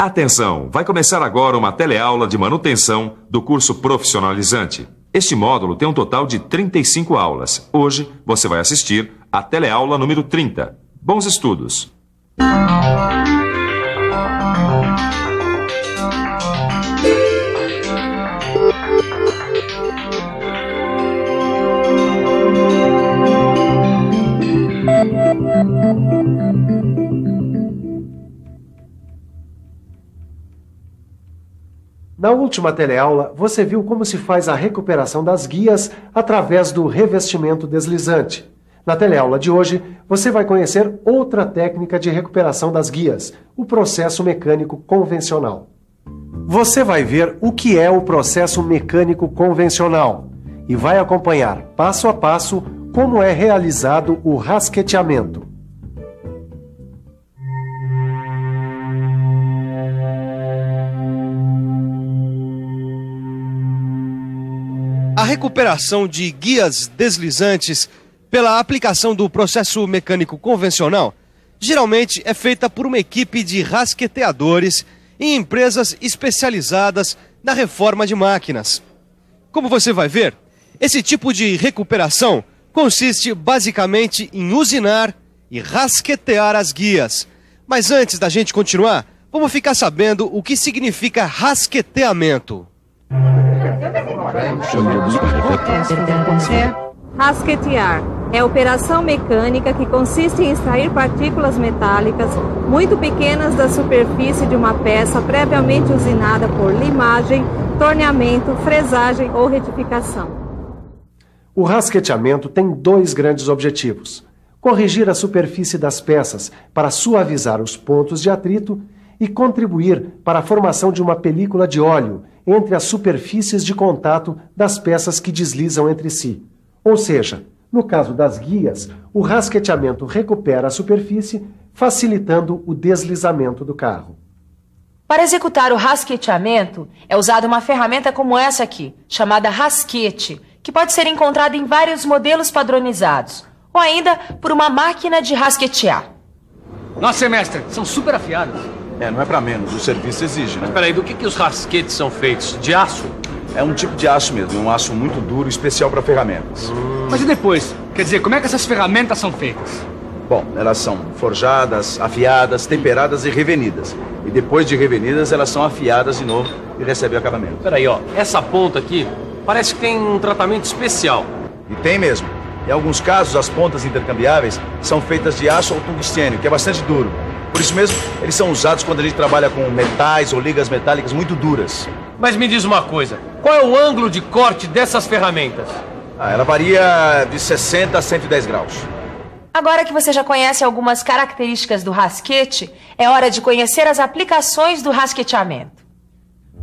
Atenção! Vai começar agora uma teleaula de manutenção do curso profissionalizante. Este módulo tem um total de 35 aulas. Hoje você vai assistir a teleaula número 30. Bons estudos! Na última teleaula, você viu como se faz a recuperação das guias através do revestimento deslizante. Na teleaula de hoje, você vai conhecer outra técnica de recuperação das guias, o processo mecânico convencional. Você vai ver o que é o processo mecânico convencional e vai acompanhar passo a passo como é realizado o rasqueteamento. A recuperação de guias deslizantes pela aplicação do processo mecânico convencional geralmente é feita por uma equipe de rasqueteadores em empresas especializadas na reforma de máquinas. Como você vai ver, esse tipo de recuperação consiste basicamente em usinar e rasquetear as guias. Mas antes da gente continuar, vamos ficar sabendo o que significa rasqueteamento. Rasquetear é a operação mecânica que consiste em extrair partículas metálicas muito pequenas da superfície de uma peça previamente usinada por limagem, torneamento, fresagem ou retificação. O rasqueteamento tem dois grandes objetivos: corrigir a superfície das peças para suavizar os pontos de atrito e contribuir para a formação de uma película de óleo entre as superfícies de contato das peças que deslizam entre si. Ou seja, no caso das guias, o rasqueteamento recupera a superfície, facilitando o deslizamento do carro. Para executar o rasqueteamento, é usada uma ferramenta como essa aqui, chamada rasquete, que pode ser encontrada em vários modelos padronizados, ou ainda por uma máquina de rasquetear. Nossa, semestre, são super afiados. Não é pra menos, o serviço exige, né? Mas peraí, do que os rasquetes são feitos? De aço? É um tipo de aço mesmo, um aço muito duro, especial para ferramentas. Mas e depois? Quer dizer, como é que essas ferramentas são feitas? Bom, elas são forjadas, afiadas, temperadas e revenidas. E depois de revenidas, elas são afiadas de novo e recebem o acabamento. Peraí, ó, essa ponta aqui parece que tem um tratamento especial. E tem mesmo. Em alguns casos, as pontas intercambiáveis são feitas de aço ou tungstênio, que é bastante duro. Por isso mesmo, eles são usados quando a gente trabalha com metais ou ligas metálicas muito duras. Mas me diz uma coisa, qual é o ângulo de corte dessas ferramentas? Ela varia de 60 a 110 graus. Agora que você já conhece algumas características do rasquete, é hora de conhecer as aplicações do rasqueteamento.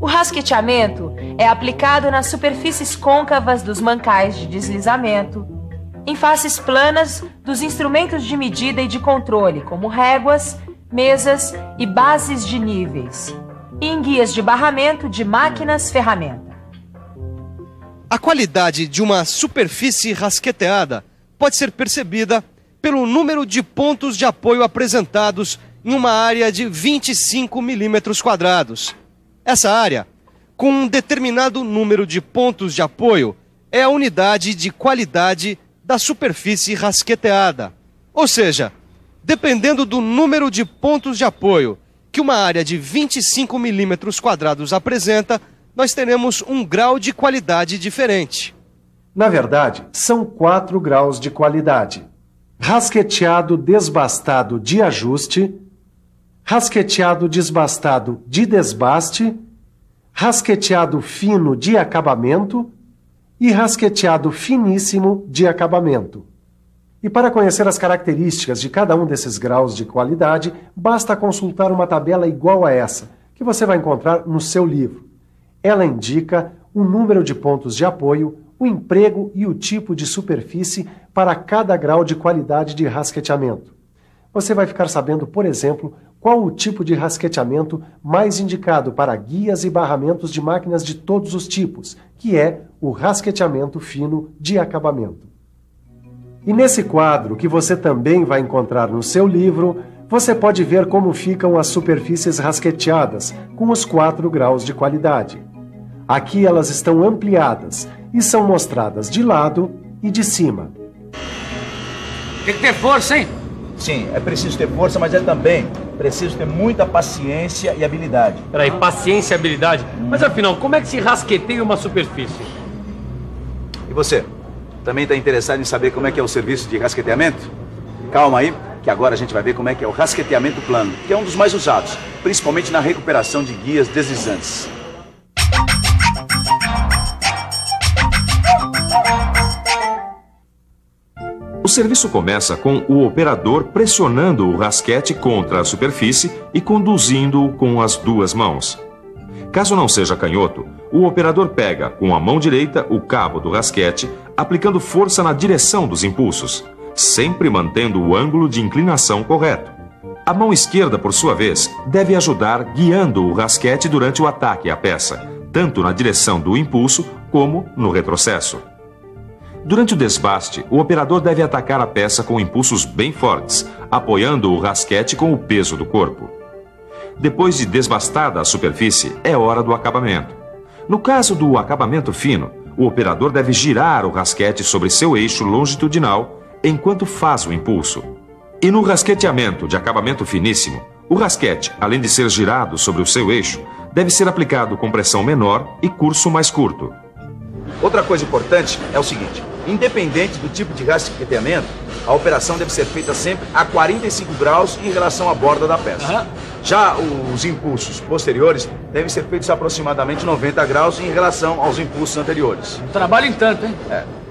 O rasqueteamento é aplicado nas superfícies côncavas dos mancais de deslizamento, em faces planas dos instrumentos de medida e de controle, como réguas, mesas e bases de níveis, e em guias de barramento de máquinas-ferramenta. A qualidade de uma superfície rasqueteada pode ser percebida pelo número de pontos de apoio apresentados em uma área de 25 milímetros quadrados. Essa área, com um determinado número de pontos de apoio, é a unidade de qualidade da superfície rasqueteada. Ou seja, dependendo do número de pontos de apoio que uma área de 25 milímetros quadrados apresenta, nós teremos um grau de qualidade diferente. Na verdade, são 4 graus de qualidade: rasqueteado desbastado de ajuste, rasqueteado desbastado de desbaste, rasqueteado fino de acabamento e rasqueteado finíssimo de acabamento. E para conhecer as características de cada um desses graus de qualidade, basta consultar uma tabela igual a essa, que você vai encontrar no seu livro. Ela indica o número de pontos de apoio, o emprego e o tipo de superfície para cada grau de qualidade de rasqueteamento. Você vai ficar sabendo, por exemplo, qual o tipo de rasqueteamento mais indicado para guias e barramentos de máquinas de todos os tipos, que é o rasqueteamento fino de acabamento. E nesse quadro, que você também vai encontrar no seu livro, você pode ver como ficam as superfícies rasqueteadas com os 4 graus de qualidade. Aqui elas estão ampliadas e são mostradas de lado e de cima. Tem que ter força, hein? Sim, é preciso ter força, mas é também preciso ter muita paciência e habilidade. Peraí, paciência e habilidade. Mas afinal, como é que se rasqueteia uma superfície? E você? Também está interessado em saber como é que é o serviço de rasqueteamento? Calma aí, que agora a gente vai ver como é que é o rasqueteamento plano, que é um dos mais usados, principalmente na recuperação de guias deslizantes. O serviço começa com o operador pressionando o rasquete contra a superfície e conduzindo-o com as 2 mãos. Caso não seja canhoto, o operador pega com a mão direita o cabo do rasquete, aplicando força na direção dos impulsos, sempre mantendo o ângulo de inclinação correto. A mão esquerda, por sua vez, deve ajudar guiando o rasquete durante o ataque à peça, tanto na direção do impulso como no retrocesso. Durante o desbaste, o operador deve atacar a peça com impulsos bem fortes, apoiando o rasquete com o peso do corpo. Depois de desbastada a superfície, é hora do acabamento. No caso do acabamento fino, o operador deve girar o rasquete sobre seu eixo longitudinal enquanto faz o impulso. E no rasqueteamento de acabamento finíssimo, o rasquete, além de ser girado sobre o seu eixo, deve ser aplicado com pressão menor e curso mais curto. Outra coisa importante é o seguinte: independente do tipo de rasqueteamento, a operação deve ser feita sempre a 45 graus em relação à borda da peça. Já os impulsos posteriores devem ser feitos a aproximadamente 90 graus em relação aos impulsos anteriores. Trabalho em tanto, hein?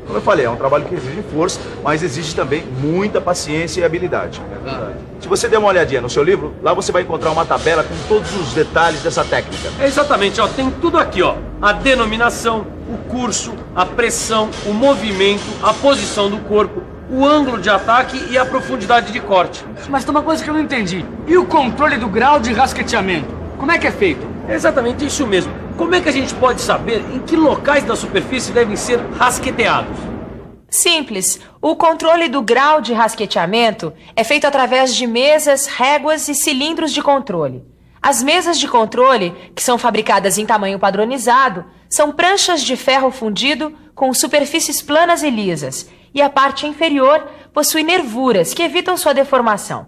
Como eu falei, é um trabalho que exige força, mas exige também muita paciência e habilidade. Se você der uma olhadinha no seu livro, lá você vai encontrar uma tabela com todos os detalhes dessa técnica. Exatamente, ó, tem tudo aqui, ó. A denominação, o curso, a pressão, o movimento, a posição do corpo, o ângulo de ataque e a profundidade de corte. Mas tem uma coisa que eu não entendi. E o controle do grau de rasqueteamento? Como é que é feito? É exatamente isso mesmo. Como é que a gente pode saber em que locais da superfície devem ser rasqueteados? Simples. O controle do grau de rasqueteamento é feito através de mesas, réguas e cilindros de controle. As mesas de controle, que são fabricadas em tamanho padronizado, são pranchas de ferro fundido com superfícies planas e lisas, e a parte inferior possui nervuras que evitam sua deformação.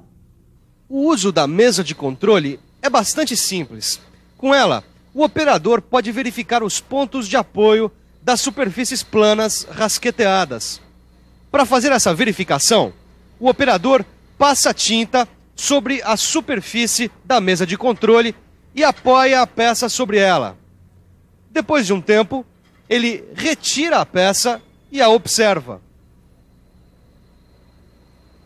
O uso da mesa de controle é bastante simples. Com ela, o operador pode verificar os pontos de apoio das superfícies planas rasqueteadas. Para fazer essa verificação, o operador passa tinta sobre a superfície da mesa de controle e apoia a peça sobre ela. Depois de um tempo, ele retira a peça e a observa.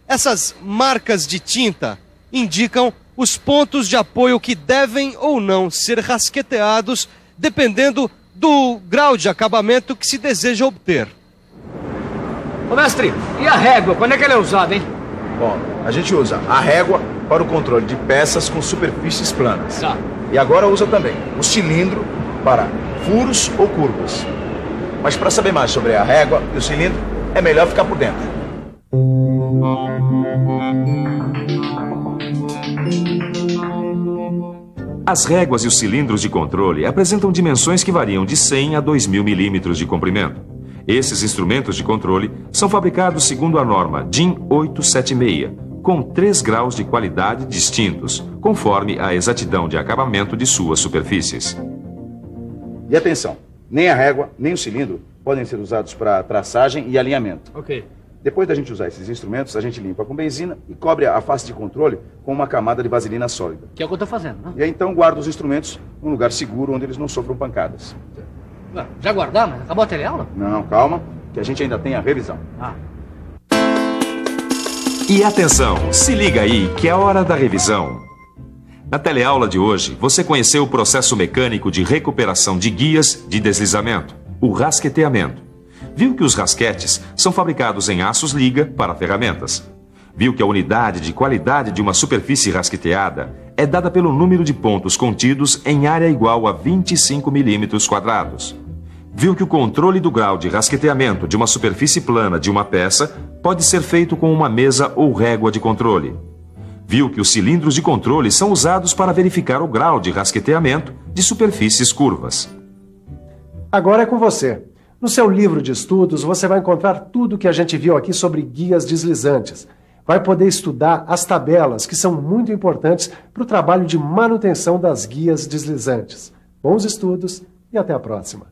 Essas marcas de tinta indicam os pontos de apoio que devem ou não ser rasqueteados, dependendo do grau de acabamento que se deseja obter. Ô mestre, e a régua? Quando é que ela é usada, hein? Bom, a gente usa a régua para o controle de peças com superfícies planas. Tá. E agora usa também o cilindro para furos ou curvas. Mas para saber mais sobre a régua e o cilindro, é melhor ficar por dentro. As réguas e os cilindros de controle apresentam dimensões que variam de 100 a 2.000 milímetros de comprimento. Esses instrumentos de controle são fabricados segundo a norma DIN 876, com 3 graus de qualidade distintos, conforme a exatidão de acabamento de suas superfícies. E atenção, nem a régua, nem o cilindro podem ser usados para traçagem e alinhamento. Ok. Depois da gente usar esses instrumentos, a gente limpa com benzina e cobre a face de controle com uma camada de vaselina sólida. Que é o que eu tô fazendo, né? E aí então guarda os instrumentos num lugar seguro onde eles não sofram pancadas. Já guardar, mas acabou a teleaula? Não, calma, que a gente ainda tem a revisão. E atenção, se liga aí que é a hora da revisão. Na teleaula de hoje, você conheceu o processo mecânico de recuperação de guias de deslizamento, o rasqueteamento. Viu que os rasquetes são fabricados em aços liga para ferramentas. Viu que a unidade de qualidade de uma superfície rasqueteada é dada pelo número de pontos contidos em área igual a 25 milímetros quadrados. Viu que o controle do grau de rasqueteamento de uma superfície plana de uma peça pode ser feito com uma mesa ou régua de controle. viu que os cilindros de controle são usados para verificar o grau de rasqueteamento de superfícies curvas. Agora é com você. No seu livro de estudos, você vai encontrar tudo que a gente viu aqui sobre guias deslizantes. Vai poder estudar as tabelas, que são muito importantes para o trabalho de manutenção das guias deslizantes. Bons estudos e até a próxima.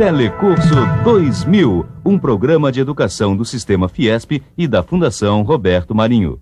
Telecurso 2000, um programa de educação do Sistema Fiesp e da Fundação Roberto Marinho.